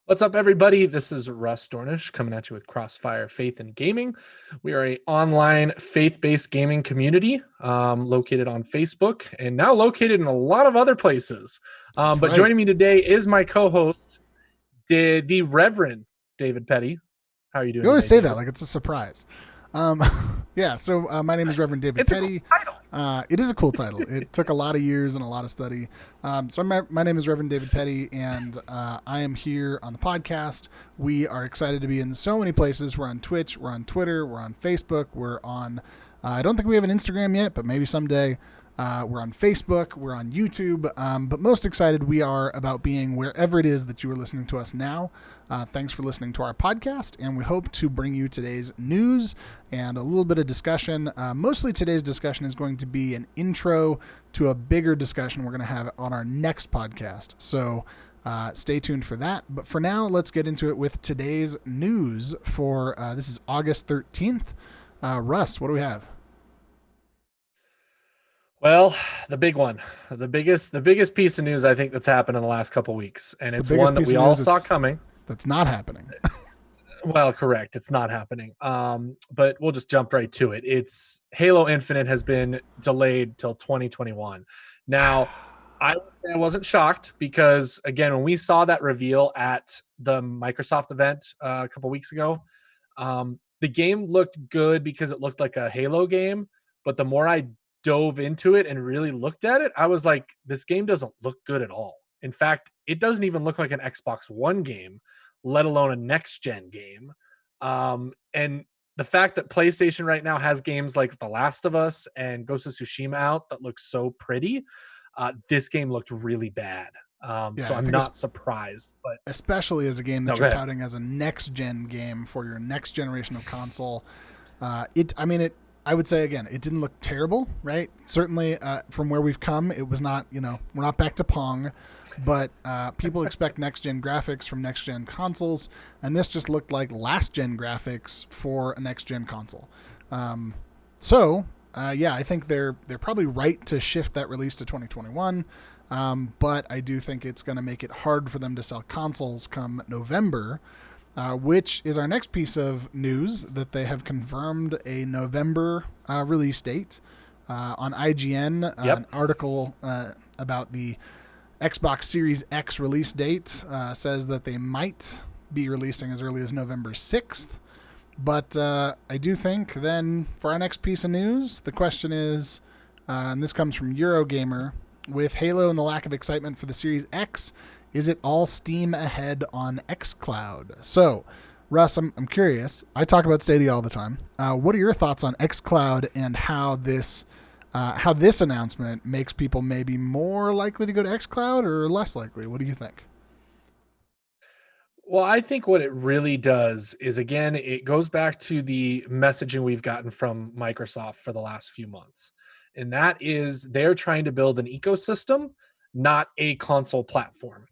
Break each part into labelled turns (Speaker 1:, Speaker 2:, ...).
Speaker 1: What's up, everybody? This is Russ Dornish coming at you with CrossFire Faith and Gaming. We are a online faith-based gaming community located on Facebook and now located in a lot of other places.
Speaker 2: That's
Speaker 1: But
Speaker 2: right.
Speaker 1: joining me today is my co-host, the Reverend David Petty. How are you doing
Speaker 2: You always
Speaker 1: today,
Speaker 2: say that
Speaker 1: David?
Speaker 2: like it's a surprise. Um, yeah, so my name is Reverend David
Speaker 1: It's a cool
Speaker 2: Petty.
Speaker 1: title.
Speaker 2: It is a cool title. It took a lot of years and a lot of study. My name is Reverend David Petty, and I am here on the podcast. We are excited to be in so many places. We're on Twitch, we're on Twitter, we're on Facebook, we're on. I don't think we have an Instagram yet, but maybe someday. We're on Facebook, we're on YouTube, but most excited we are about being wherever it is that you are listening to us now. Thanks for listening to our podcast, and we hope to bring you today's news and a little bit of discussion. Mostly today's discussion is going to be an intro to a bigger discussion we're going to have on our next podcast. So stay tuned for that. But for now, let's get into it with today's news for this is August 13th. Russ, what do we have?
Speaker 1: Well, the big one, the biggest piece of news I think that's happened in the last couple of weeks, and
Speaker 2: It's the
Speaker 1: it's
Speaker 2: biggest
Speaker 1: one that
Speaker 2: piece
Speaker 1: we
Speaker 2: of
Speaker 1: all
Speaker 2: news
Speaker 1: saw coming.
Speaker 2: that's not happening.
Speaker 1: Well, correct. It's not happening. But we'll just jump right to it. It's Halo Infinite has been delayed till 2021. Now, I would say I wasn't shocked because again, when we saw that reveal at the Microsoft event a couple weeks ago, the game looked good because it looked like a Halo game. But the more I dove into it and really looked at it, I was like, this game doesn't look good at all. In fact, it doesn't even look like an Xbox One game, let alone a next gen game. And the fact that PlayStation right now has games like The Last of Us and Ghost of Tsushima out that look so pretty, this game looked really bad.
Speaker 2: Yeah,
Speaker 1: So
Speaker 2: I
Speaker 1: I'm
Speaker 2: think
Speaker 1: not surprised. But
Speaker 2: especially as a game
Speaker 1: no,
Speaker 2: that
Speaker 1: go
Speaker 2: you're
Speaker 1: ahead.
Speaker 2: touting as a next gen game for your next generation of console. I would say again, it didn't look terrible, right? Certainly, from where we've come, it was not. We're not back to Pong, but people expect next gen graphics from next gen consoles, and this just looked like last gen graphics for a next gen console. Yeah, I think they're probably right to shift that release to 2021. But I do think it's going to make it hard for them to sell consoles come November, which is our next piece of news that they have confirmed a November release date. On IGN,
Speaker 1: Yep.
Speaker 2: an article about the Xbox Series X release date says that they might be releasing as early as November 6th. But I do think then for our next piece of news, the question is, and this comes from Eurogamer, with Halo and the lack of excitement for the Series X, is it all steam ahead on XCloud? So, Russ, I'm curious. I talk about Stadia all the time. What are your thoughts on XCloud and how this announcement makes people maybe more likely to go to XCloud or less likely? What do you think?
Speaker 1: Well, I think what it really does is, again, it goes back to the messaging we've gotten from Microsoft for the last few months. And that is they're trying to build an ecosystem, not a console platform.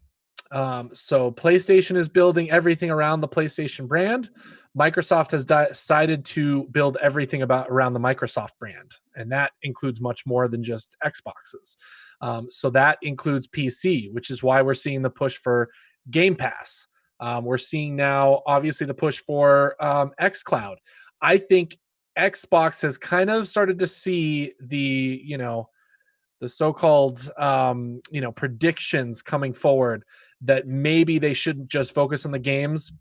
Speaker 1: So PlayStation is building everything around the PlayStation brand. Microsoft has decided to build everything around the Microsoft brand. And that includes much more than just Xboxes. So that includes PC, which is why we're seeing the push for Game Pass. We're seeing now, obviously, the push for XCloud. I think Xbox has kind of started to see the so-called predictions coming forward that maybe they shouldn't just focus on the games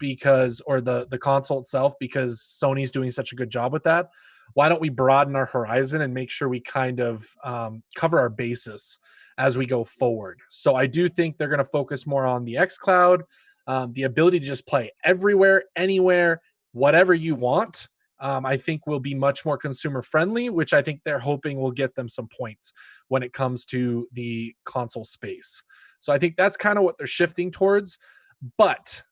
Speaker 1: or the console itself because Sony's doing such a good job with that. Why don't we broaden our horizon and make sure we kind of cover our bases as we go forward? So I do think they're going to focus more on the xCloud, the ability to just play everywhere, anywhere, whatever you want. I think will be much more consumer friendly, which I think they're hoping will get them some points when it comes to the console space. So I think that's kind of what they're shifting towards. But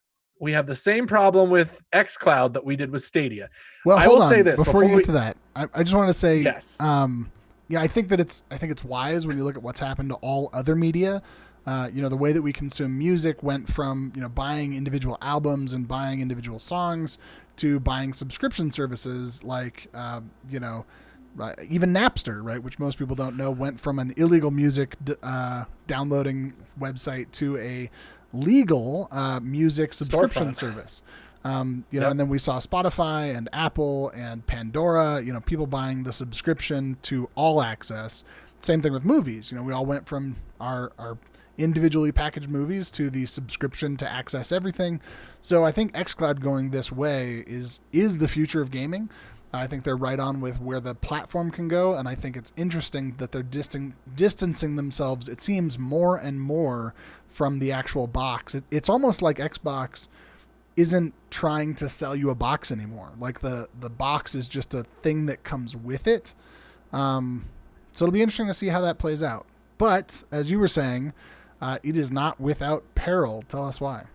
Speaker 1: we have the same problem with xCloud that we did with Stadia.
Speaker 2: Well,
Speaker 1: I
Speaker 2: hold
Speaker 1: will
Speaker 2: on.
Speaker 1: say this
Speaker 2: Before you get to that, I just want to say,
Speaker 1: yes.
Speaker 2: Yeah, I think it's wise when you look at what's happened to all other media. The way that we consume music went from buying individual albums and buying individual songs to buying subscription services like even Napster, right, which most people don't know, went from an illegal music downloading website to a legal music subscription
Speaker 1: Storefront.
Speaker 2: service.
Speaker 1: Yep.
Speaker 2: And then we saw Spotify and Apple and Pandora, people buying the subscription to all access. Same thing with movies. We all went from our individually packaged movies to the subscription to access everything. So I think xCloud going this way is the future of gaming. I think they're right on with where the platform can go, and I think it's interesting that they're distancing themselves, it seems, more and more from the actual box. It's almost like Xbox isn't trying to sell you a box anymore. Like the box is just a thing that comes with it. So it'll be interesting to see how that plays out. But as you were saying, it is not without peril. Tell us why.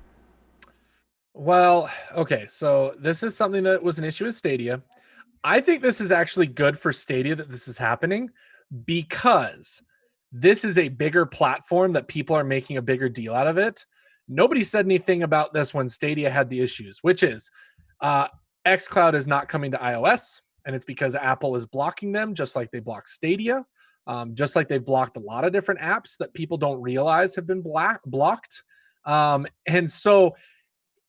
Speaker 1: Well, okay, so this is something that was an issue with Stadia. I think this is actually good for Stadia that this is happening because this is a bigger platform that people are making a bigger deal out of it. Nobody said anything about this when Stadia had the issues, which is xCloud is not coming to iOS, and it's because Apple is blocking them, just like they blocked Stadia, just like they've blocked a lot of different apps that people don't realize have been blocked. And so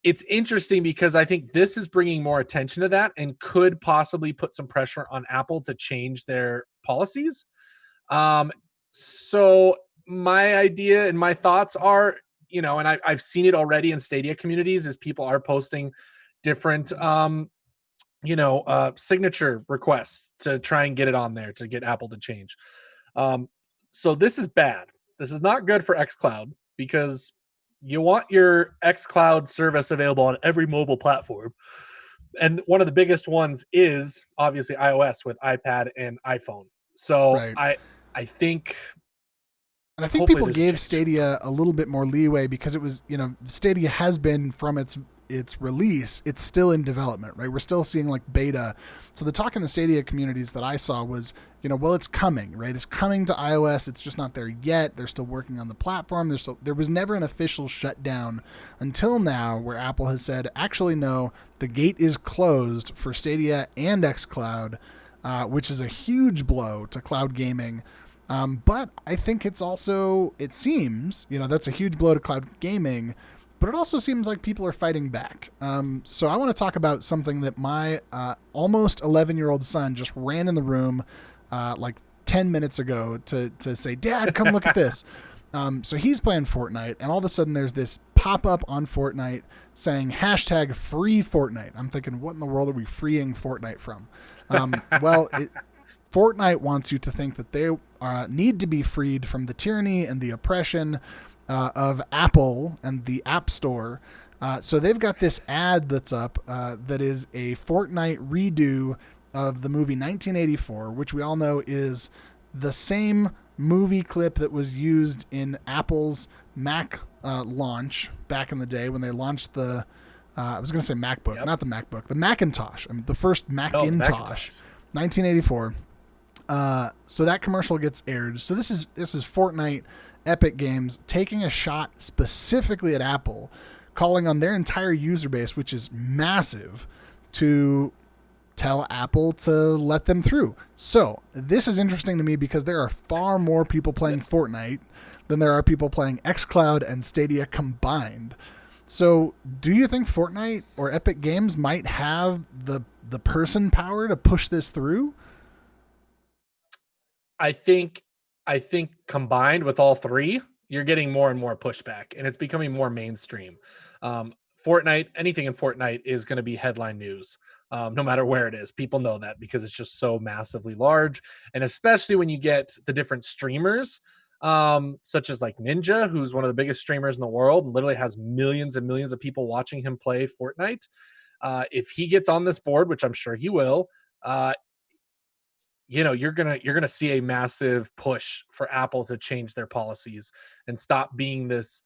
Speaker 1: it's interesting because I think this is bringing more attention to that and could possibly put some pressure on Apple to change their policies. So my idea and my thoughts are, and I've seen it already in Stadia communities, is people are posting different, signature requests to try and get it on there to get Apple to change. So this is bad. This is not good for xCloud because you want your xCloud service available on every mobile platform. And one of the biggest ones is obviously iOS with iPad and iPhone. So
Speaker 2: Right.
Speaker 1: I think,
Speaker 2: And I think
Speaker 1: hopefully
Speaker 2: people
Speaker 1: there's
Speaker 2: gave
Speaker 1: change.
Speaker 2: Stadia a little bit more leeway because it was, Stadia has been from its release, it's still in development, right? We're still seeing like beta. So the talk in the Stadia communities that I saw was, well, it's coming, right? It's coming to iOS. It's just not there yet. They're still working on the platform. There was never an official shutdown until now where Apple has said, actually, no, the gate is closed for Stadia and xCloud, which is a huge blow to cloud gaming. But I think it seems, that's a huge blow to cloud gaming, but it also seems like people are fighting back. So I want to talk about something that my almost 11-year-old son just ran in the room like 10 minutes ago to say, Dad, come look at this. So he's playing Fortnite, and all of a sudden there's this pop-up on Fortnite saying hashtag free Fortnite. I'm thinking, what in the world are we freeing Fortnite from? Fortnite wants you to think that they need to be freed from the tyranny and the oppression of Apple and the App Store. So they've got this ad that's up that is a Fortnite redo of the movie 1984, which we all know is the same movie clip that was used in Apple's Mac launch back in the day when they launched the, I was going to say MacBook,
Speaker 1: Yep.
Speaker 2: not the MacBook, the Macintosh. I mean, the first Macintosh. 1984. So that commercial gets aired. So this is Fortnite, Epic Games taking a shot specifically at Apple, calling on their entire user base, which is massive, to tell Apple to let them through. So this is interesting to me because there are far more people playing Fortnite than there are people playing xCloud and Stadia combined. So do you think Fortnite or Epic Games might have the person power to push this through?
Speaker 1: I think combined with all three, you're getting more and more pushback, and it's becoming more mainstream. Fortnite, anything in Fortnite is going to be headline news, no matter where it is. People know that because it's just so massively large, and especially when you get the different streamers, such as like Ninja, who's one of the biggest streamers in the world, and literally has millions and millions of people watching him play Fortnite. If he gets on this board, which I'm sure he will, you're gonna see a massive push for Apple to change their policies and stop being this,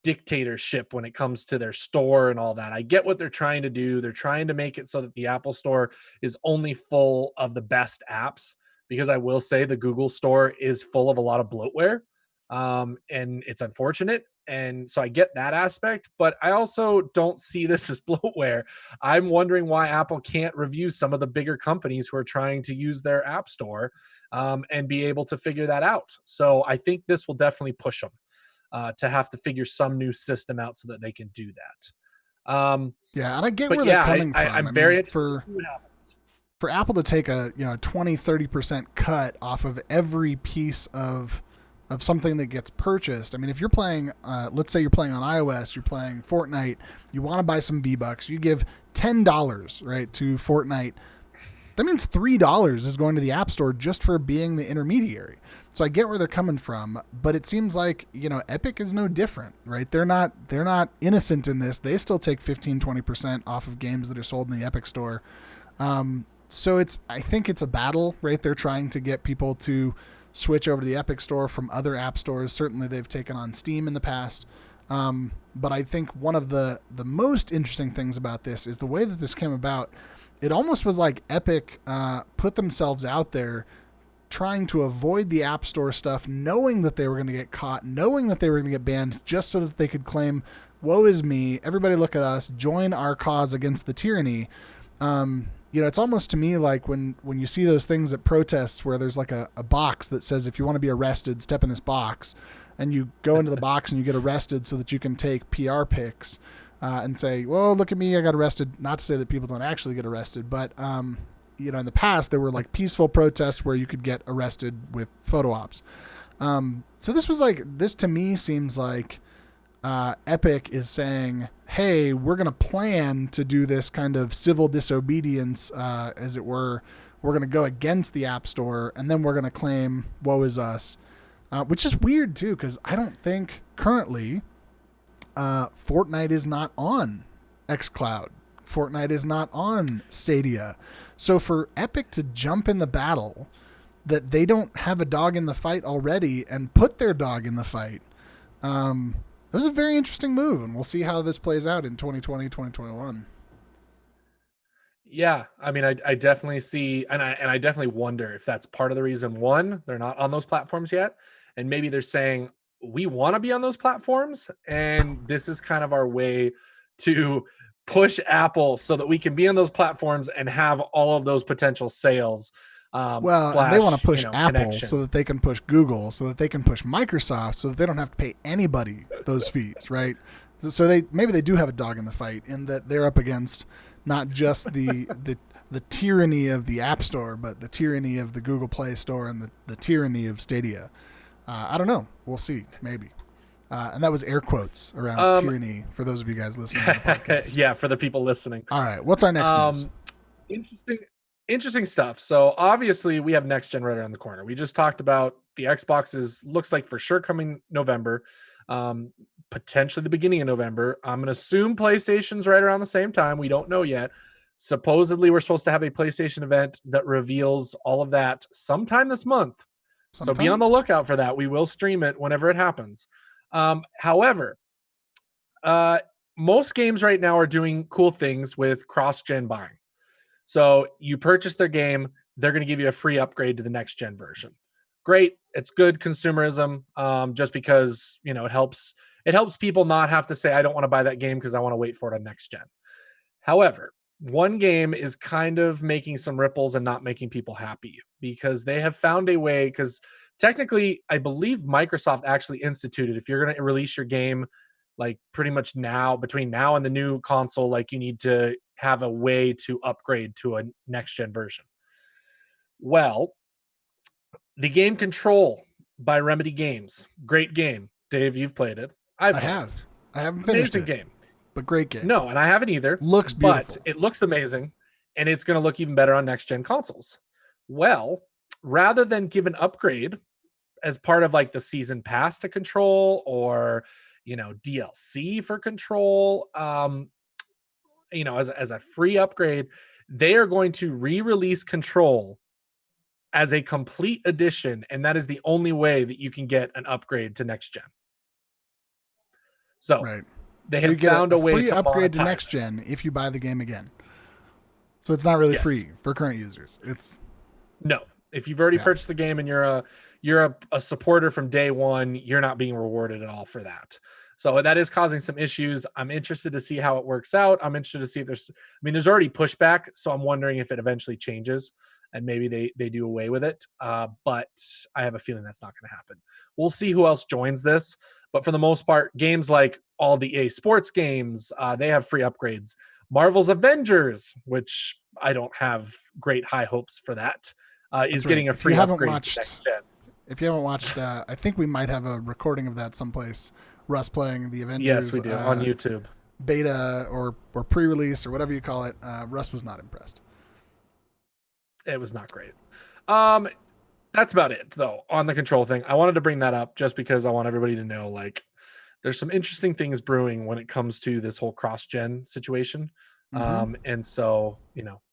Speaker 1: dictatorship when it comes to their store and all that. I get what they're trying to do. They're trying to make it so that the Apple Store is only full of the best apps, because I will say the Google Store is full of a lot of bloatware, and it's unfortunate. And so I get that aspect, but I also don't see this as bloatware. I'm wondering why Apple can't review some of the bigger companies who are trying to use their app store, and be able to figure that out. So I think this will definitely push them. to have to figure some new system out so that they can do that.
Speaker 2: Yeah, and I get
Speaker 1: But
Speaker 2: where
Speaker 1: yeah,
Speaker 2: they're coming from.
Speaker 1: I'm
Speaker 2: I
Speaker 1: very
Speaker 2: mean,
Speaker 1: interested to see what happens.
Speaker 2: for Apple to take a 20-30% cut off of every piece of something that gets purchased. I mean, if you're playing, let's say you're playing on iOS, you're playing Fortnite, you want to buy some V-Bucks, you give $10, right, to Fortnite. That means $3 is going to the App Store just for being the intermediary. So I get where they're coming from, but it seems like, Epic is no different, right? They're not innocent in this. They still take 15-20% off of games that are sold in the Epic Store. So I think it's a battle, right? They're trying to get people to switch over to the Epic Store from other app stores. Certainly they've taken on Steam in the past. But I think one of the most interesting things about this is the way that this came about. It almost was like Epic put themselves out there trying to avoid the App Store stuff, knowing that they were going to get caught, knowing that they were going to get banned, just so that they could claim, woe is me, everybody look at us, join our cause against the tyranny. It's almost to me like when you see those things at protests where there's like a box that says, if you want to be arrested, step in this box. And you go into the box and you get arrested so that you can take PR pics and say, well, look at me, I got arrested. Not to say that people don't actually get arrested, but, in the past, there were like peaceful protests where you could get arrested with photo ops. So this to me seems like Epic is saying, hey, we're going to plan to do this kind of civil disobedience, as it were. We're going to go against the App Store, and then we're going to claim, woe is us, which is weird, too, because I don't think currently Fortnite is not on XCloud. Fortnite is not on Stadia. So for Epic to jump in the battle that they don't have a dog in the fight already and put their dog in the fight, it was a very interesting move, and we'll see how this plays out in 2020, 2021.
Speaker 1: Yeah, I mean, I definitely see, and I definitely wonder if that's part of the reason. One, they're not on those platforms yet, and maybe they're saying we want to be on those platforms, and this is kind of our way to push Apple so that we can be on those platforms and have all of those potential sales.
Speaker 2: And they want to push Apple
Speaker 1: connection.
Speaker 2: so that they can push Google, so that they can push Microsoft, so that they don't have to pay anybody those fees, right? So maybe they do have a dog in the fight in that they're up against not just the tyranny of the App Store, but the tyranny of the Google Play Store and the tyranny of Stadia. I don't know. We'll see. Maybe. And that was air quotes around tyranny for those of you guys listening to the podcast.
Speaker 1: Yeah, for the people listening.
Speaker 2: All right. What's our next news?
Speaker 1: Interesting stuff. So obviously we have next gen right around the corner. We just talked about the Xbox looks like for sure coming November, potentially the beginning of November. I'm going to assume PlayStation's right around the same time. We don't know yet. Supposedly we're supposed to have a PlayStation event that reveals all of that sometime this month. So be on the lookout for that. We will stream it whenever it happens. However, most games right now are doing cool things with cross-gen buying. So you purchase their game, they're going to give you a free upgrade to the next gen version. Great. It's good consumerism, just because, it helps people not have to say, I don't want to buy that game because I want to wait for it on next gen. However, one game is kind of making some ripples and not making people happy because they have found a way, because technically, I believe Microsoft actually instituted, if you're going to release your game, like pretty much now, between now and the new console, like you need to have a way to upgrade to a next gen version. Well, the game Control by Remedy Games, great game. Dave, you've played it. I have.
Speaker 2: I haven't finished
Speaker 1: amazing
Speaker 2: it.
Speaker 1: Game.
Speaker 2: But great game.
Speaker 1: No, and I haven't either.
Speaker 2: Looks beautiful.
Speaker 1: But it looks amazing, and it's going to look even better on next-gen consoles. Well, rather than give an upgrade as part of like the season pass to Control or, DLC for Control, as a free upgrade, they are going to re-release Control as a complete edition, and that is the only way that you can get an upgrade to next-gen. So,
Speaker 2: right.
Speaker 1: They have found a way
Speaker 2: free
Speaker 1: to
Speaker 2: upgrade to next gen if you buy the game again. So it's not really free for current users.
Speaker 1: No. If you've already purchased the game and you're a supporter from day one, you're not being rewarded at all for that. So that is causing some issues. I'm interested to see how it works out. I'm interested to see if there's already pushback, so I'm wondering if it eventually changes and maybe they do away with it. But I have a feeling that's not going to happen. We'll see who else joins this. But for the most part, games like all the EA Sports games, they have free upgrades. Marvel's Avengers, which I don't have great high hopes for that, is
Speaker 2: That's right.
Speaker 1: getting a free upgrade to next gen.
Speaker 2: If you haven't watched, I think we might have a recording of that someplace. Russ playing the
Speaker 1: Yes,
Speaker 2: Avengers
Speaker 1: we do on YouTube.
Speaker 2: beta or pre-release or whatever you call it. Russ was not impressed.
Speaker 1: It was not great. That's about it though on the control thing. I wanted to bring that up just because I want everybody to know, like, there's some interesting things brewing when it comes to this whole cross-gen situation. And so,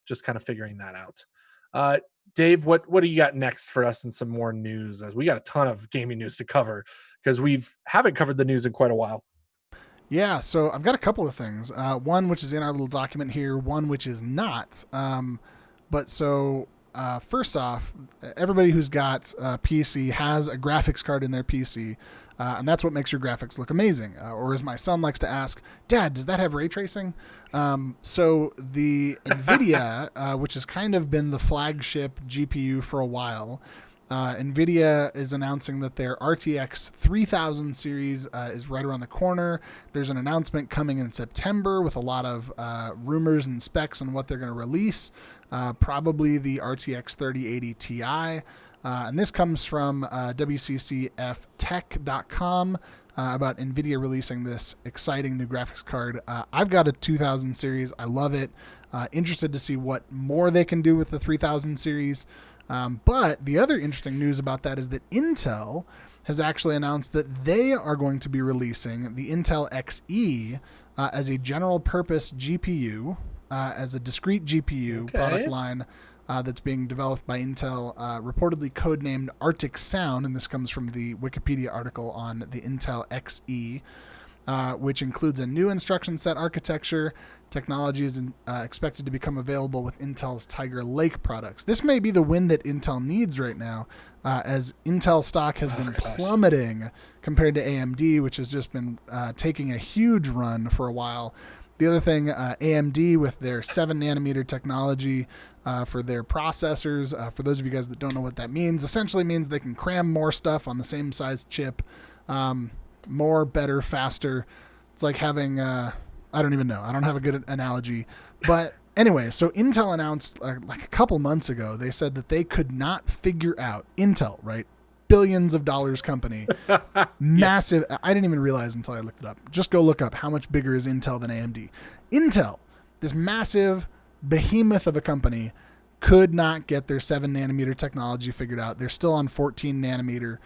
Speaker 1: just kind of figuring that out. Dave, what do you got next for us and some more news? As we got a ton of gaming news to cover because haven't covered the news in quite a while.
Speaker 2: Yeah, so I've got a couple of things. One which is in our little document here, one which is not. First off, everybody who's got a PC has a graphics card in their PC, and that's what makes your graphics look amazing. Or as my son likes to ask, Dad, does that have ray tracing? So the NVIDIA, which has kind of been the flagship GPU for a while, NVIDIA is announcing that their RTX 3000 series is right around the corner. There's an announcement coming in September with a lot of rumors and specs on what they're going to release. Probably the RTX 3080 Ti. And this comes from WCCFtech.com about NVIDIA releasing this exciting new graphics card. I've got a 2000 series. I love it. Interested to see what more they can do with the 3000 series. But the other interesting news about that is that Intel has actually announced that they are going to be releasing the Intel Xe as a general purpose GPU, as a discrete GPU product line that's being developed by Intel, reportedly codenamed Arctic Sound, and this comes from the Wikipedia article on the Intel Xe, which includes a new instruction set architecture. Technology is expected to become available with Intel's Tiger Lake products. This may be the win that Intel needs right now, as Intel stock has been plummeting compared to AMD, which has just been taking a huge run for a while. The other thing, AMD with their 7nm technology for their processors, for those of you guys that don't know what that means, essentially means they can cram more stuff on the same size chip, more, better, faster. It's like having, I don't even know. I don't have a good analogy. But anyway, so Intel announced like a couple months ago, they said that they could not figure out, Intel, right? Billions of dollars company, massive. I didn't even realize until I looked it up. Just go look up how much bigger is Intel than AMD. Intel, this massive behemoth of a company, could not get their 7nm technology figured out. They're still on 14nm.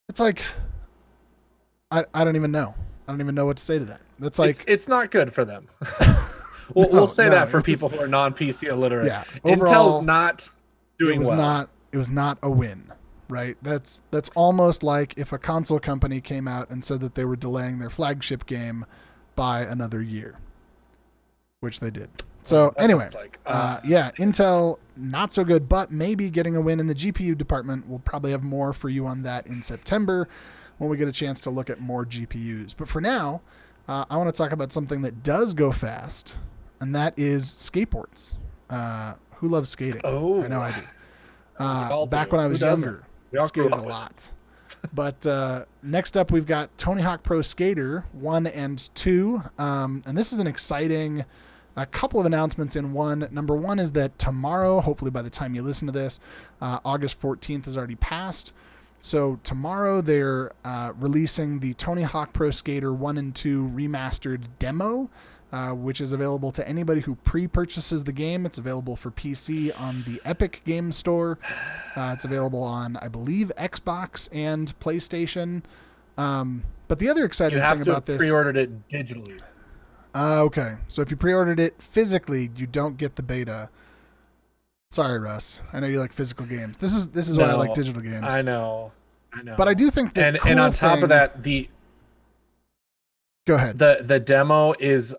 Speaker 2: It's like, I don't even know. I don't even know what to say to that. That's like,
Speaker 1: it's not good for them. We'll say that for people who are non-PC illiterate.
Speaker 2: Yeah, overall,
Speaker 1: Intel's not doing well.
Speaker 2: It was not a win, right? That's almost like if a console company came out and said that they were delaying their flagship game by another year, which they did. So anyway, Intel, not so good, but maybe getting a win in the GPU department. We'll probably have more for you on that in September when we get a chance to look at more GPUs. But for now, I want to talk about something that does go fast, and that is skateboards. Who loves skating?
Speaker 1: Oh,
Speaker 2: I know I do. Back when I was younger, I skated a lot. But next up, we've got Tony Hawk Pro Skater 1 and 2. And this is an exciting couple of announcements in one. Number one is that tomorrow, hopefully by the time you listen to this, August 14th has already passed. So tomorrow they're releasing the Tony Hawk Pro Skater 1 and 2 remastered demo, which is available to anybody who pre-purchases the game. It's available for PC on the Epic Game Store. It's available on, I believe, Xbox and PlayStation. But the other exciting thing about this...
Speaker 1: You have pre-ordered it digitally.
Speaker 2: Okay. So if you pre-ordered it physically, you don't get the beta. Sorry, Russ. I know you like physical games. This is why I like digital games.
Speaker 1: I know.
Speaker 2: But I do think that
Speaker 1: and on top of that,
Speaker 2: Go ahead.
Speaker 1: The demo is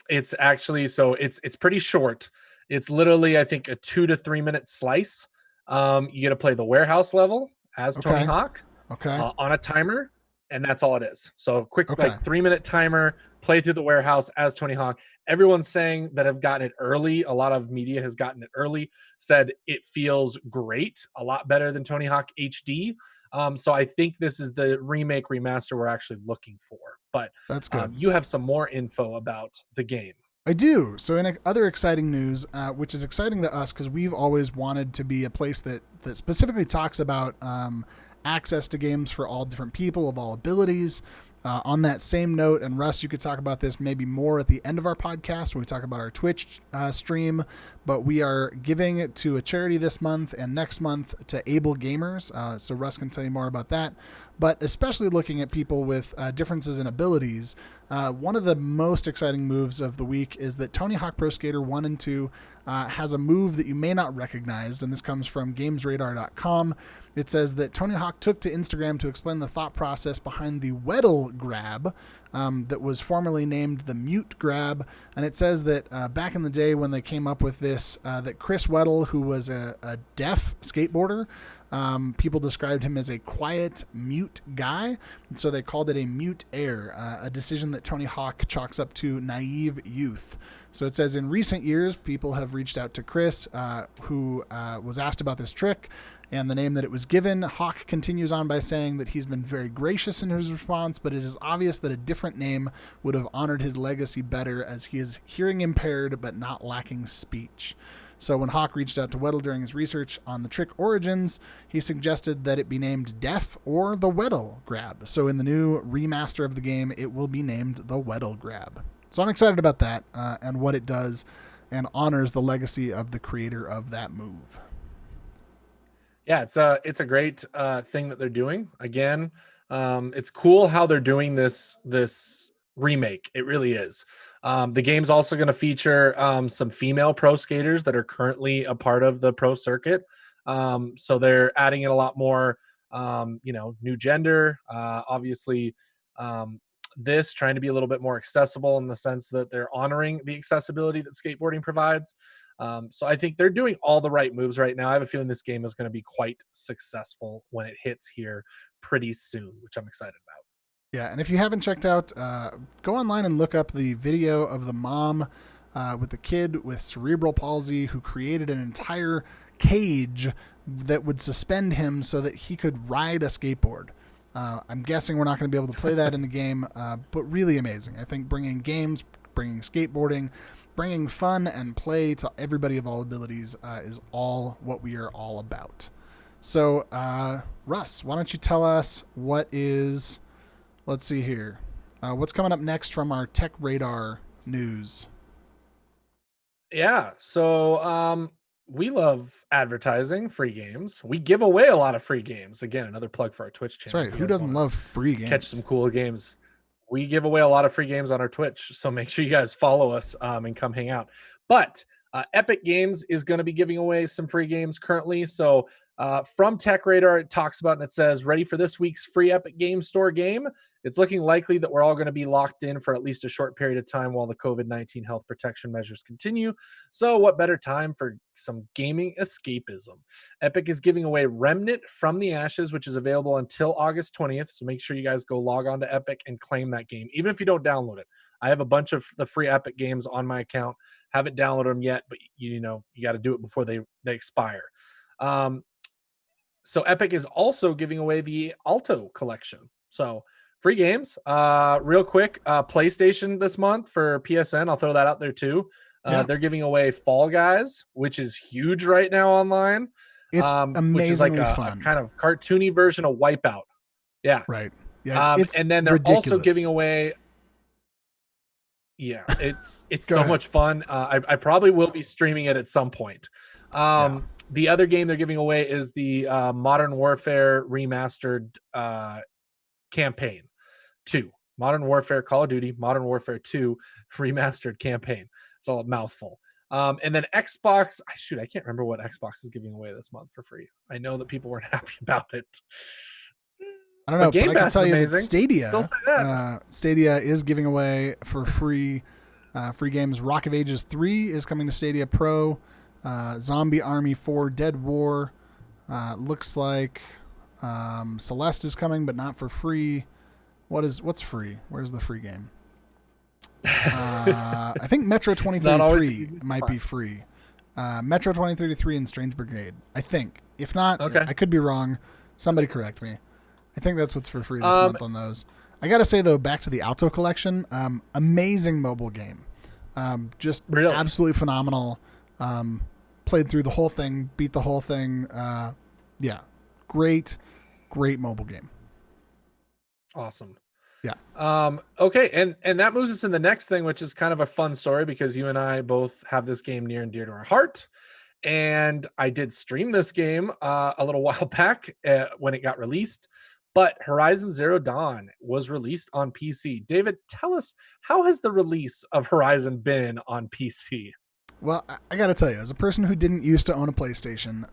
Speaker 1: it's actually it's pretty short. It's literally, I think, a 2 to 3 minute slice. You get to play the warehouse level as Tony Hawk on a timer, and that's all it is. So quick, like 3 minute timer, play through the warehouse as Tony Hawk. Everyone's saying that have gotten it early. A lot of media has gotten it early, said it feels great, a lot better than Tony Hawk HD. So I think this is the remake remaster we're actually looking for. But
Speaker 2: That's good.
Speaker 1: you have some more info about the game.
Speaker 2: I do. So, in other exciting news, which is exciting to us because we've always wanted to be a place that specifically talks about access to games for all different people of all abilities. On that same note, and Russ, you could talk about this maybe more at the end of our podcast when we talk about our Twitch stream, but we are giving it to a charity this month and next month to Able Gamers. So Russ can tell you more about that. But especially looking at people with differences in abilities, one of the most exciting moves of the week is that Tony Hawk Pro Skater 1 and 2 has a move that you may not recognize, and this comes from GamesRadar.com. It says that Tony Hawk took to Instagram to explain the thought process behind the Weddle grab that was formerly named the Mute grab. And it says that back in the day when they came up with this, that Chris Weddle, who was a deaf skateboarder, people described him as a quiet, mute guy. And so they called it a mute air, a decision that Tony Hawk chalks up to naive youth. So it says in recent years, people have reached out to Chris, who was asked about this trick and the name that it was given. Hawk continues on by saying that he's been very gracious in his response, but it is obvious that a different name would have honored his legacy better, as he is hearing impaired but not lacking speech. So when Hawk reached out to Weddle during his research on the trick origins, he suggested that it be named Def or the Weddle grab. So in the new remaster of the game, it will be named the Weddle grab. So I'm excited about that and what it does and honors the legacy of the creator of that move.
Speaker 1: Yeah, it's a great thing that they're doing. Again, it's cool how they're doing this remake. It really is. The game's also going to feature some female pro skaters that are currently a part of the pro circuit. So they're adding in a lot more, new gender. Obviously, this trying to be a little bit more accessible in the sense that they're honoring the accessibility that skateboarding provides. So I think they're doing all the right moves right now. I have a feeling this game is going to be quite successful when it hits here pretty soon, which I'm excited about.
Speaker 2: Yeah, and if you haven't checked out, go online and look up the video of the mom with the kid with cerebral palsy who created an entire cage that would suspend him so that he could ride a skateboard. I'm guessing we're not going to be able to play that in the game, but really amazing. I think bringing games, bringing skateboarding, bringing fun and play to everybody of all abilities is all what we are all about. So, Russ, why don't you tell us what is... Let's see here. What's coming up next from our Tech Radar news?
Speaker 1: Yeah, so we love advertising free games. We give away a lot of free games. Again, another plug for our Twitch channel.
Speaker 2: That's right. Who doesn't love free games?
Speaker 1: Catch some cool games. We give away a lot of free games on our Twitch, so make sure you guys follow us and come hang out. But Epic Games is going to be giving away some free games currently. So from Tech Radar, it talks about, and it says, ready for this week's free Epic Game Store game? It's looking likely that we're all going to be locked in for at least a short period of time while the COVID-19 health protection measures continue. So what better time for some gaming escapism? Epic is giving away Remnant from the Ashes, which is available until August 20th. So make sure you guys go log on to Epic and claim that game, even if you don't download it. I have a bunch of the free Epic games on my account. Haven't downloaded them yet, but you got to do it before they expire. So Epic is also giving away the Alto collection. So free games. Real quick, PlayStation this month for PSN. I'll throw that out there too. They're giving away Fall Guys, which is huge right now online.
Speaker 2: It's amazingly
Speaker 1: which is like a
Speaker 2: fun.
Speaker 1: kind of cartoony version of Wipeout. Yeah.
Speaker 2: Right. Yeah. It's
Speaker 1: and then they're
Speaker 2: ridiculous.
Speaker 1: also giving away. Yeah, it's so much fun. I probably will be streaming it at some point. The other game they're giving away is the Modern Warfare remastered campaign 2. Modern Warfare Call of Duty Modern Warfare 2 remastered campaign. It's all a mouthful. And then Xbox, I can't remember what Xbox is giving away this month for free. I know that people weren't happy about it.
Speaker 2: I don't know,
Speaker 1: Game
Speaker 2: but I can
Speaker 1: Pass
Speaker 2: tell
Speaker 1: is
Speaker 2: you that
Speaker 1: amazing.
Speaker 2: Stadia,
Speaker 1: Still say that.
Speaker 2: Stadia is giving away for free games. Rock of Ages 3 is coming to Stadia Pro. Zombie Army 4 Dead War. Looks like Celeste is coming, but not for free. What's free? Where's the free game? I think Metro 2033 might be free. Metro 2033 and Strange Brigade, I think. If not,
Speaker 1: Okay.
Speaker 2: I could be wrong. Somebody correct me. I think that's what's for free this
Speaker 1: Um,
Speaker 2: month on those. I gotta say though, back to the Alto collection, amazing mobile game, just
Speaker 1: really
Speaker 2: absolutely phenomenal. Um, Played through the whole thing, beat the whole thing. Yeah, great, great mobile game.
Speaker 1: awesome.
Speaker 2: Yeah.
Speaker 1: Okay, and that moves us in the next thing, which is kind of a fun story because you and I both have this game near and dear to our heart. And I did stream this game a little while back when it got released. But Horizon Zero Dawn was released on PC. David, tell us, how has the release of Horizon been on PC?
Speaker 2: Well, I got to tell you, as a person who didn't used to own a PlayStation,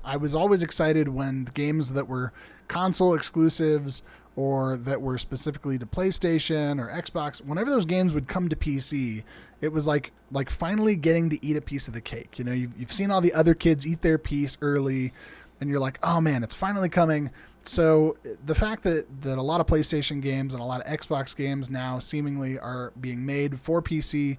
Speaker 2: I was always excited when games that were console exclusives or that were specifically to PlayStation or Xbox, whenever those games would come to PC, it was like finally getting to eat a piece of the cake. You know, you've seen all the other kids eat their piece early, and you're like, oh man, it's finally coming. So the fact that a lot of PlayStation games and a lot of Xbox games now seemingly are being made for PC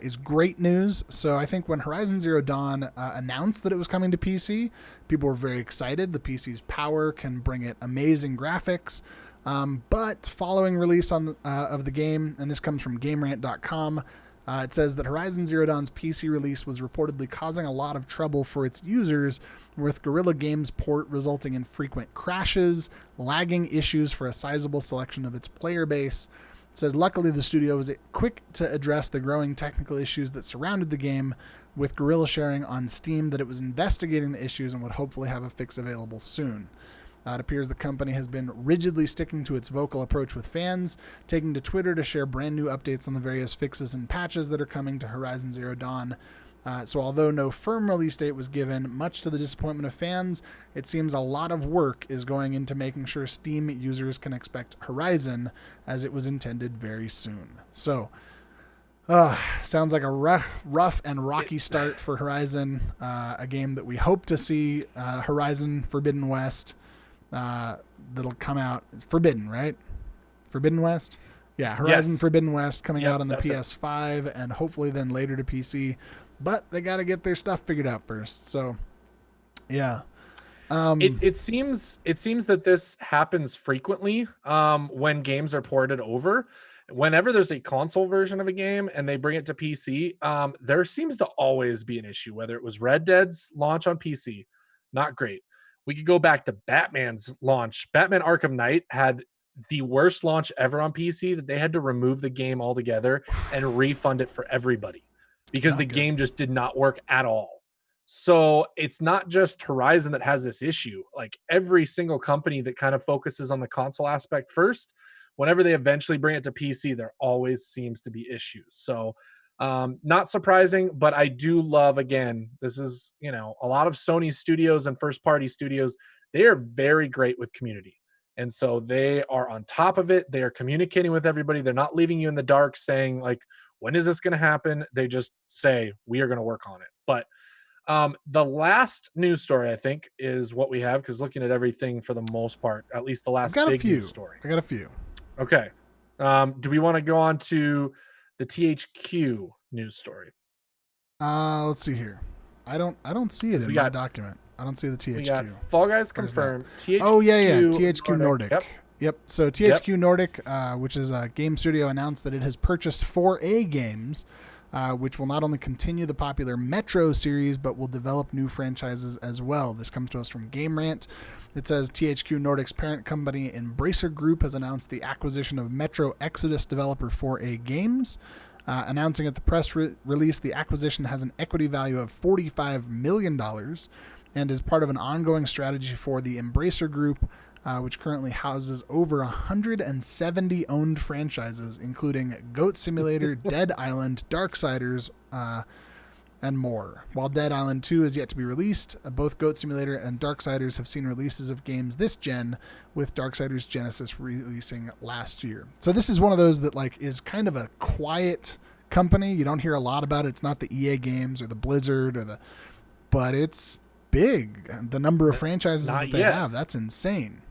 Speaker 2: is great news. So I think when Horizon Zero Dawn announced that it was coming to PC, people were very excited. The PC's power can bring it amazing graphics. But following release of the game, and this comes from GameRant.com, it says that Horizon Zero Dawn's PC release was reportedly causing a lot of trouble for its users, with Guerrilla Games' port resulting in frequent crashes, lagging issues for a sizable selection of its player base. It says, luckily, the studio was quick to address the growing technical issues that surrounded the game, with Guerrilla sharing on Steam that it was investigating the issues and would hopefully have a fix available soon. It appears the company has been rigidly sticking to its vocal approach with fans, taking to Twitter to share brand new updates on the various fixes and patches that are coming to Horizon Zero Dawn. So although no firm release date was given, much to the disappointment of fans, it seems a lot of work is going into making sure Steam users can expect Horizon as it was intended very soon. So, sounds like a rough and rocky start for Horizon, a game that we hope to see, Horizon Forbidden West, that'll come out. It's Forbidden, right? Forbidden West? Yeah, Horizon
Speaker 1: Yes.
Speaker 2: Forbidden West coming out on the
Speaker 1: That's it.
Speaker 2: PS5 and hopefully then later to PC. But they got to get their stuff figured out first. So, yeah.
Speaker 1: It seems that this happens frequently when games are ported over. Whenever there's a console version of a game and they bring it to PC, there seems to always be an issue. Whether it was Red Dead's launch on PC, not great. We could go back to Batman's launch. Batman Arkham Knight had the worst launch ever on PC, that they had to remove the game altogether and refund it for everybody because
Speaker 2: Not
Speaker 1: the
Speaker 2: good.
Speaker 1: game just did not work at all. So it's not just Horizon that has this issue. Like every single company that kind of focuses on the console aspect first, whenever they eventually bring it to PC, there always seems to be issues. So not surprising, but I do love, again, this is, a lot of Sony studios and first party studios, they are very great with community. And so they are on top of it. They are communicating with everybody. They're not leaving you in the dark saying like, when is this going to happen? They just say, we are going to work on it. But the last news story, I think, is what we have, because looking at everything for the most part, at least the
Speaker 2: I've
Speaker 1: last
Speaker 2: got a
Speaker 1: big
Speaker 2: few.
Speaker 1: news story.
Speaker 2: I got a few.
Speaker 1: Okay. Do we want to go on to the THQ news story?
Speaker 2: Let's see here. I don't see it in my document. I don't see the THQ.
Speaker 1: We got Fall Guys
Speaker 2: Where's that?
Speaker 1: confirmed. THQ,
Speaker 2: Oh yeah. THQ Nordic.
Speaker 1: Yep.
Speaker 2: Yep. So THQ Nordic, which is a game studio, announced that it has purchased 4A Games, which will not only continue the popular Metro series, but will develop new franchises as well. This comes to us from Game Rant. It says THQ Nordic's parent company Embracer Group has announced the acquisition of Metro Exodus developer 4A Games. Announcing at the press release, the acquisition has an equity value of $45 million and is part of an ongoing strategy for the Embracer Group, which currently houses over 170 owned franchises, including Goat Simulator, Dead Island, Darksiders, and more. While Dead Island 2 is yet to be released, both Goat Simulator and Darksiders have seen releases of games this gen, with Darksiders Genesis releasing last year. So this is one of those that is kind of a quiet company. You don't hear a lot about it. It's not the EA games or the Blizzard but it's big. The number of franchises that they have, that's insane.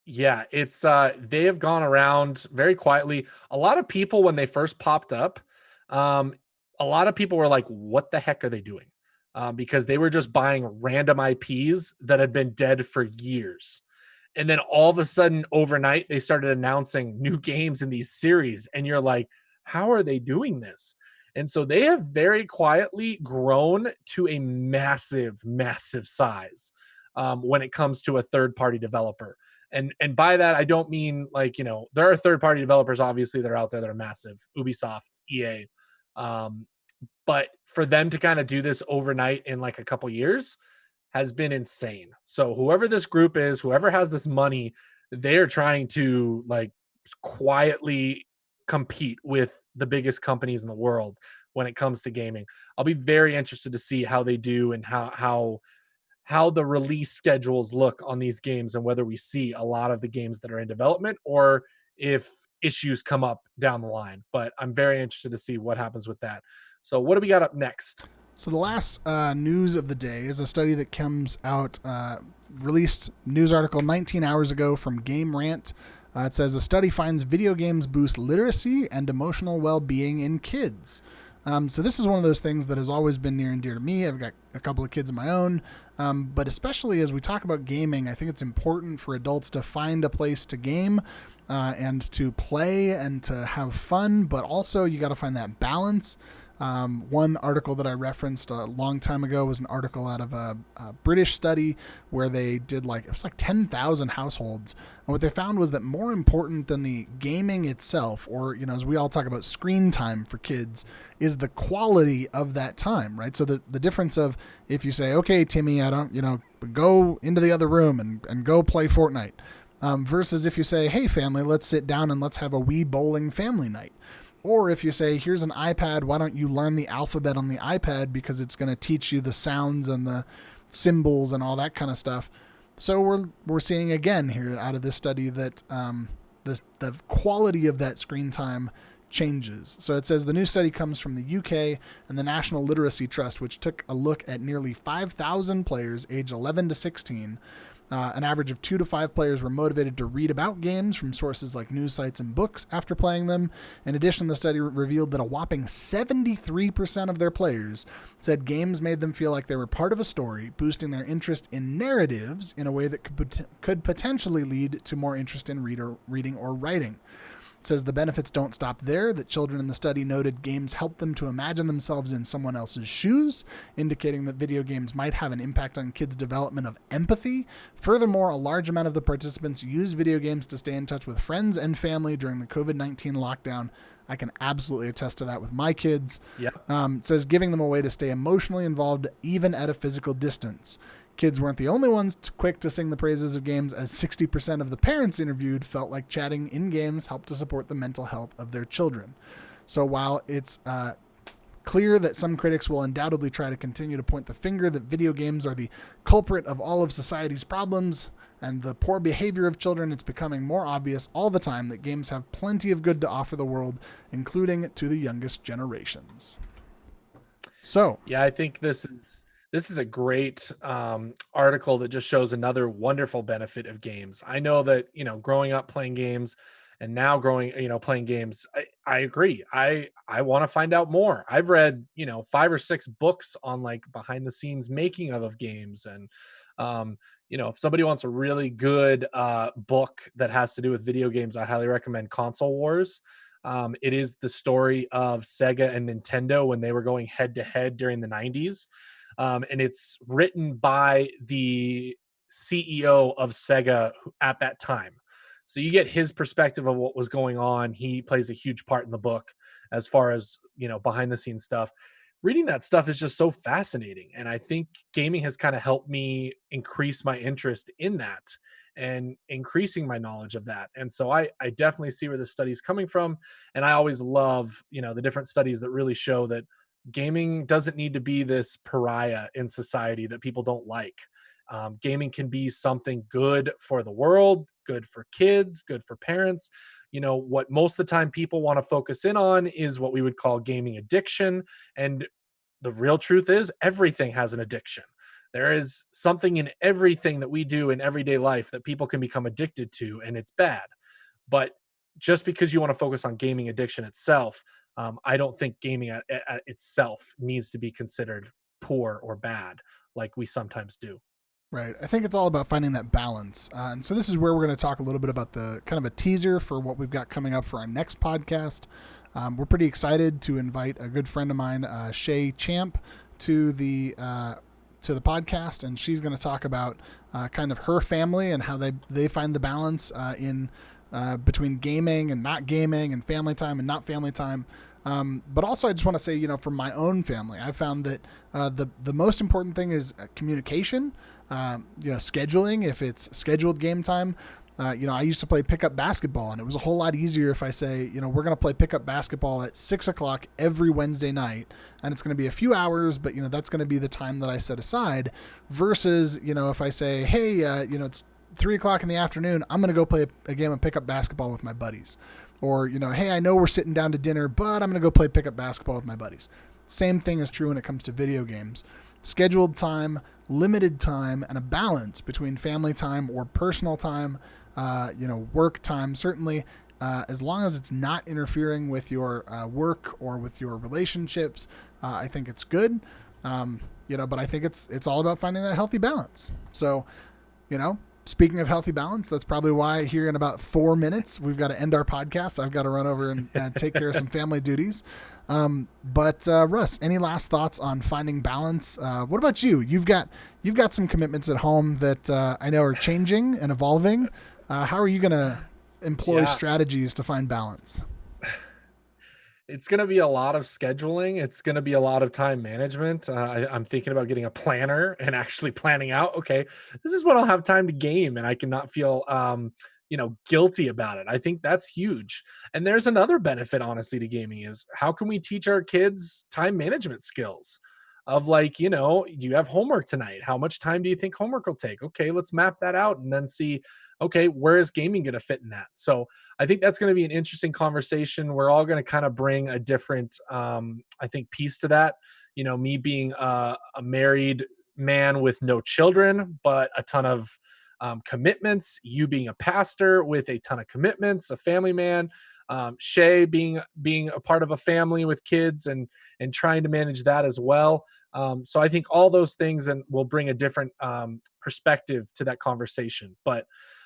Speaker 1: Yeah, it's they have gone around very quietly. A lot of people, when they first popped up, a lot of people were like, what the heck are they doing? because they were just buying random IPs that had been dead for years. And then all of a sudden, overnight, they started announcing new games in these series. And you're like, how are they doing this? And so they have very quietly grown to a massive, massive size when it comes to a third party developer. And by that, I don't mean like, there are third party developers, obviously, that are out there that are massive, Ubisoft, EA. Um, but for them to kind of do this overnight in like a couple years has been insane. So whoever this group is, whoever has this money, they're trying to like quietly compete with the biggest companies in the world when it comes to gaming. I'll be very interested to see how they do and how the release schedules look on these games, and whether we see a lot of the games that are in development or if issues come up down the line. But I'm very interested to see what happens with that. So what do we got up next?
Speaker 2: So the last news of the day is a study that comes out, released news article 19 hours ago from Game Rant. It says a study finds video games boost literacy and emotional well-being in kids. So this is one of those things that has always been near and dear to me. I've got a couple of kids of my own, but especially as we talk about gaming, I think it's important for adults to find a place to game and to play and to have fun, but also you got to find that balance. One article that I referenced a long time ago was an article out of a British study where they did it was like 10,000 households. And what they found was that more important than the gaming itself, or, as we all talk about screen time for kids, is the quality of that time, right? So the difference of if you say, okay, Timmy, I don't, go into the other room and go play Fortnite, versus if you say, hey, family, let's sit down and let's have a Wii bowling family night. Or if you say, here's an iPad, why don't you learn the alphabet on the iPad because it's going to teach you the sounds and the symbols and all that kind of stuff. So we're seeing again here out of this study that the quality of that screen time changes. So it says the new study comes from the UK and the National Literacy Trust, which took a look at nearly 5,000 players age 11 to 16. An average of 2 to 5 players were motivated to read about games from sources like news sites and books after playing them. In addition, the study revealed that a whopping 73% of their players said games made them feel like they were part of a story, boosting their interest in narratives in a way that could potentially lead to more interest in reading or writing. It says the benefits don't stop there, that children in the study noted games help them to imagine themselves in someone else's shoes, indicating that video games might have an impact on kids' development of empathy. Furthermore, a large amount of the participants used video games to stay in touch with friends and family during the COVID-19 lockdown. I can absolutely attest to that with my kids.
Speaker 1: Yep.
Speaker 2: It says giving them a way to stay emotionally involved even at a physical distance. Kids weren't the only ones quick to sing the praises of games, as 60% of the parents interviewed felt like chatting in games helped to support the mental health of their children. So while it's clear that some critics will undoubtedly try to continue to point the finger that video games are the culprit of all of society's problems and the poor behavior of children, it's becoming more obvious all the time that games have plenty of good to offer the world, including to the youngest generations. So,
Speaker 1: yeah, I think this is a great article that just shows another wonderful benefit of games. I know that, growing up playing games and now playing games, I agree. I want to find out more. I've read, 5 or 6 books on like behind the scenes making of games. And, if somebody wants a really good book that has to do with video games, I highly recommend Console Wars. It is the story of Sega and Nintendo when they were going head to head during the 90s. And it's written by the CEO of Sega at that time. So you get his perspective of what was going on. He plays a huge part in the book as far as, behind the scenes stuff. Reading that stuff is just so fascinating. And I think gaming has kind of helped me increase my interest in that and increasing my knowledge of that. And so I definitely see where the study's coming from. And I always love, the different studies that really show that gaming doesn't need to be this pariah in society that people don't like. Gaming can be something good for the world, good for kids, good for parents. What most of the time people want to focus in on is what we would call gaming addiction. And the real truth is everything has an addiction. There is something in everything that we do in everyday life that people can become addicted to, and it's bad. But just because you want to focus on gaming addiction itself, I don't think gaming at itself needs to be considered poor or bad like we sometimes do.
Speaker 2: Right. I think it's all about finding that balance. And so this is where we're going to talk a little bit about the kind of a teaser for what we've got coming up for our next podcast. We're pretty excited to invite a good friend of mine, Shay Champ, to the podcast, and she's going to talk about kind of her family and how they find the balance in between gaming and not gaming, and family time and not family time. But also, I just want to say, from my own family, I found that the most important thing is communication. Scheduling. If it's scheduled game time, I used to play pickup basketball, and it was a whole lot easier if I say, we're going to play pickup basketball at 6:00 every Wednesday night, and it's going to be a few hours, but that's going to be the time that I set aside. Versus, if I say, hey, it's 3:00 in the afternoon, I'm going to go play a game of pickup basketball with my buddies. Or, hey, I know we're sitting down to dinner, but I'm going to go play pickup basketball with my buddies. Same thing is true when it comes to video games. Scheduled time, limited time, and a balance between family time or personal time, work time, certainly, as long as it's not interfering with your work or with your relationships, I think it's good. But I think it's all about finding that healthy balance. So, speaking of healthy balance, that's probably why here in about 4 minutes, we've got to end our podcast. I've got to run over and take care of some family duties. But Russ, any last thoughts on finding balance? What about you? You've got some commitments at home that I know are changing and evolving. How are you going to employ strategies to find balance?
Speaker 1: It's going to be a lot of scheduling. It's going to be a lot of time management. I'm thinking about getting a planner and actually planning out, okay, this is when I'll have time to game and I cannot feel, guilty about it. I think that's huge. And there's another benefit, honestly, to gaming is how can we teach our kids time management skills of you have homework tonight. How much time do you think homework will take? Okay, let's map that out and then see, okay, where is gaming going to fit in that? So I think that's going to be an interesting conversation. We're all going to kind of bring a different, piece to that. Me being a married man with no children, but a ton of commitments. You being a pastor with a ton of commitments, a family man. Shay being a part of a family with kids and trying to manage that as well. So I think all those things will bring a different perspective to that conversation. But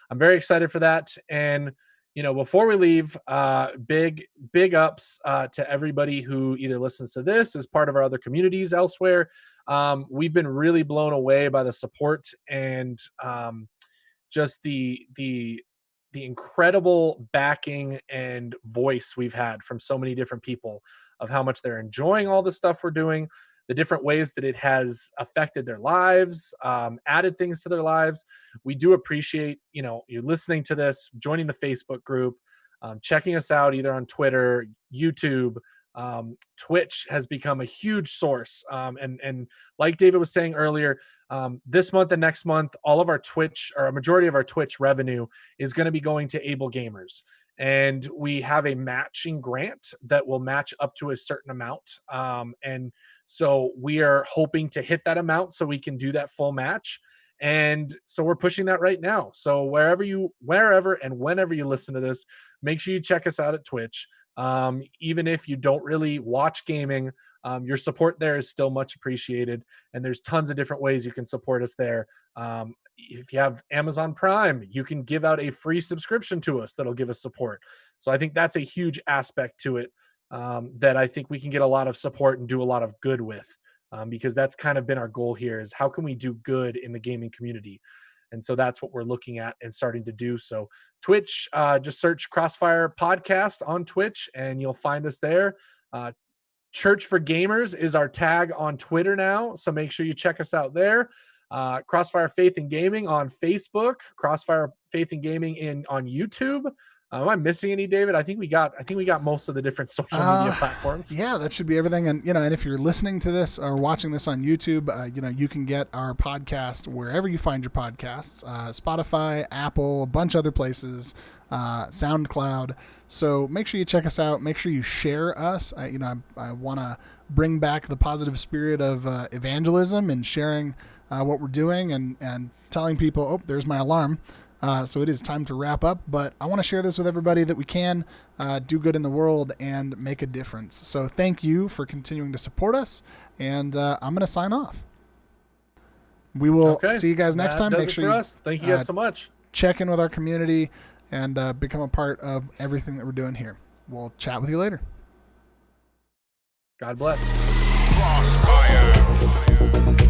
Speaker 1: I'm very excited for that. And before we leave, big ups to everybody who either listens to this as part of our other communities elsewhere. We've been really blown away by the support and just the incredible backing and voice we've had from so many different people of how much they're enjoying all the stuff we're doing, the different ways that it has affected their lives, added things to their lives. We do appreciate, you listening to this, joining the Facebook group, checking us out either on Twitter, YouTube. Twitch has become a huge source. And like David was saying earlier, this month and next month, all of our Twitch, or a majority of our Twitch revenue is going to be going to able gamers. And we have a matching grant that will match up to a certain amount. And so we are hoping to hit that amount so we can do that full match. And so we're pushing that right now. So wherever and whenever you listen to this, make sure you check us out at Twitch. Even if you don't really watch gaming, your support there is still much appreciated. And there's tons of different ways you can support us there. If you have Amazon Prime, you can give out a free subscription to us that'll give us support. So I think that's a huge aspect to it that I think we can get a lot of support and do a lot of good with, because that's kind of been our goal here is how can we do good in the gaming community? And so that's what we're looking at and starting to do. So Twitch, just search CrossFire Podcast on Twitch and you'll find us there. Church for Gamers is our tag on Twitter now. So make sure you check us out there. Crossfire Faith and Gaming on Facebook, Crossfire Faith and Gaming on YouTube. Am I missing any, David? I think we got most of the different social media platforms.
Speaker 2: Yeah, that should be everything. And and if you're listening to this or watching this on YouTube, you can get our podcast wherever you find your podcasts: Spotify, Apple, a bunch of other places, SoundCloud. So make sure you check us out. Make sure you share us. I want to bring back the positive spirit of evangelism and sharing what we're doing and telling people, oh, there's my alarm. So it is time to wrap up, but I want to share this with everybody that we can do good in the world and make a difference. So thank you for continuing to support us, and I'm going to sign off. We will see you guys next time.
Speaker 1: Make sure you thank you guys so much.
Speaker 2: Check in with our community and become a part of everything that we're doing here. We'll chat with you later.
Speaker 1: God bless.
Speaker 3: CrossFire.